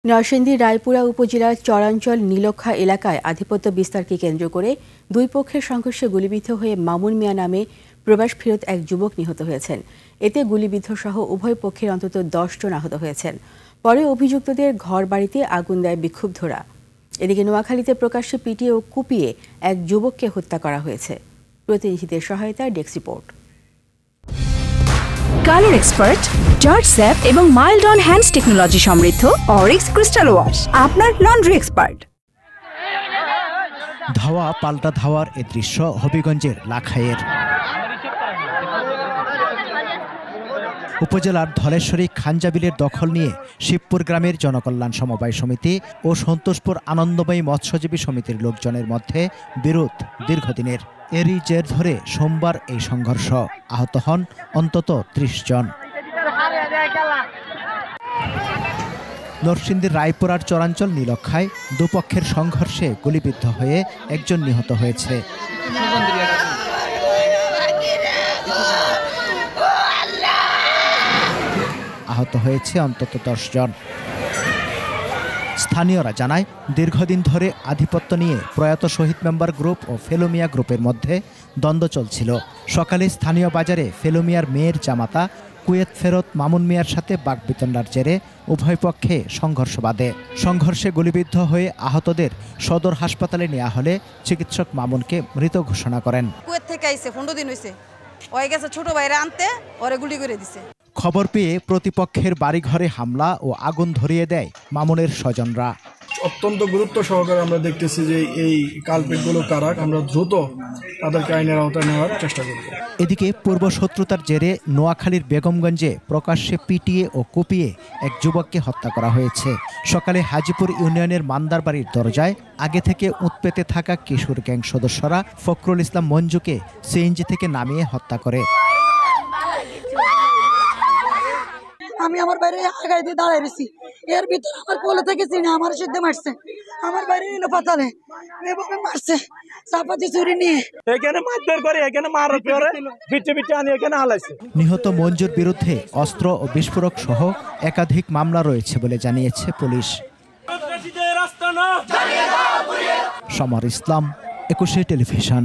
নরসিংদীর রায়পুরা উপজেলার চরাঞ্চল নীলক্ষা এলাকায় আধিপত্য বিস্তারকে কেন্দ্র করে দুই পক্ষের সংঘর্ষে গুলিবিদ্ধ হয়ে মামুন মিয়া নামে প্রবাস ফেরত এক যুবক নিহত হয়েছেন। এতে গুলিবিদ্ধ সহ উভয় পক্ষের অন্তত 10 জন আহত হয়েছেন। পরে অভিযুক্তদের ঘরবাড়িতে আগুন দেয় বিক্ষুব্ধরা। এদিকে নোয়াখালীতে প্রকাশ্যে পিটিয়ে ও কুপিয়ে এক যুবককে হত্যা করা হয়েছে। প্রতিনিধিদের সহায়তায় desk report. Colour expert, George sap এবং মাইল্ড অন হ্যান্ডস টেকনোলজি সমৃদ্ধ অরিক্স ক্রিস্টাল ওয়াশ আপনার লন্ড্রি এক্সপার্ট। ধাওয়া পাল্টা ধাওয়ার এ দৃশ্য হবিগঞ্জের লাখাইয়ের। উপজেলার ধলেশ্বরী খানজাবিলের দখল নিয়ে শিবপুর গ্রামের জনকল্যাণ সমবায় সমিতি ও সন্তোষপুর আনন্দময়ী মৎস্যজীবী সমিতির লোকজনের মধ্যে বিরোধ দীর্ঘদিনের। এরই জের ধরে সোমবার এই সংঘর্ষ। আহত হন অন্তত 30 জন। নরসিংদীর রায়পুরার চরাঞ্চল নীলক্ষায় দুপক্ষের সংঘর্ষে গুলিবিদ্ধ হয়ে একজন নিহত হয়েছে। আহত হয়েছে অন্তত 10 জন। স্থানীয়রা জানায়, দীর্ঘদিন ধরে আধিপত্য নিয়ে প্রয়াত শহীদ মেম্বার গ্রুপ ও ফেলুমিয়া গ্রুপের মধ্যে দ্বন্দ্ব চলছিল। সকালে স্থানীয় বাজারে ফেলুমিয়ার মেয়ের জামাতা কুয়েত ফেরত মামুন মিয়ার সাথে বাকবিতণ্ডার জেরে উভয় পক্ষে সংঘর্ষ বাধে। সংঘর্ষে গুলিবিদ্ধ হয়ে আহতদের সদর হাসপাতালে নেওয়া হলে চিকিৎসক মামুনকে মৃত ঘোষণা করেন। কুয়েত থেকে আইছে 15 দিন হইছে, ওই গেছে ছোট ভাইরা আনতে, ওরে গুলি করে দিছে। খবর পেয়ে প্রতিপক্ষের বাড়িঘরে হামলা ও আগুন ধরিয়ে দেয় মামুনের স্বজনরা। অত্যন্ত গুরুত্ব সহকারে আমরা দেখতেছি যে এই কালপিটগুলো কারা, আমরা দ্রুত তাদেরকে আইনের আওতায় নেওয়ার চেষ্টা করব। এদিকে পূর্ব শত্রুতার জেরে নোয়াখালীর বেগমগঞ্জে প্রকাশ্যে পিটিয়ে ও কুপিয়ে এক যুবককে হত্যা করা হয়েছে। সকালে হাজিপুর ইউনিয়নের মান্দার বাড়ির দরজায় আগে থেকে উৎপেতে থাকা কিশোর গ্যাং সদস্যরা ফখরুল ইসলাম মঞ্জুকে সিএনজি থেকে নামিয়ে হত্যা করে। আমি আমার বাইরে আগায় দিয়ে দাঁড়ায় রয়েছি, এর ভিতরে আমার কোলে থেকে চিনে আমার সিদ্ধে মারছে, আমার বাইরে এনে পাতালে এভাবে মারছে চাপাতি চুরি নিয়ে। এখানে মারধর করে, এখানে মারার পরে বিটে বিটে আনি এখানে হালাইছে। নিহত মঞ্জুর বিরুদ্ধে অস্ত্র ও বিস্ফোরক সহ একাধিক মামলা রয়েছে বলে জানিয়েছে পুলিশ। সমর ইসলাম, 21 টেলিভিশন।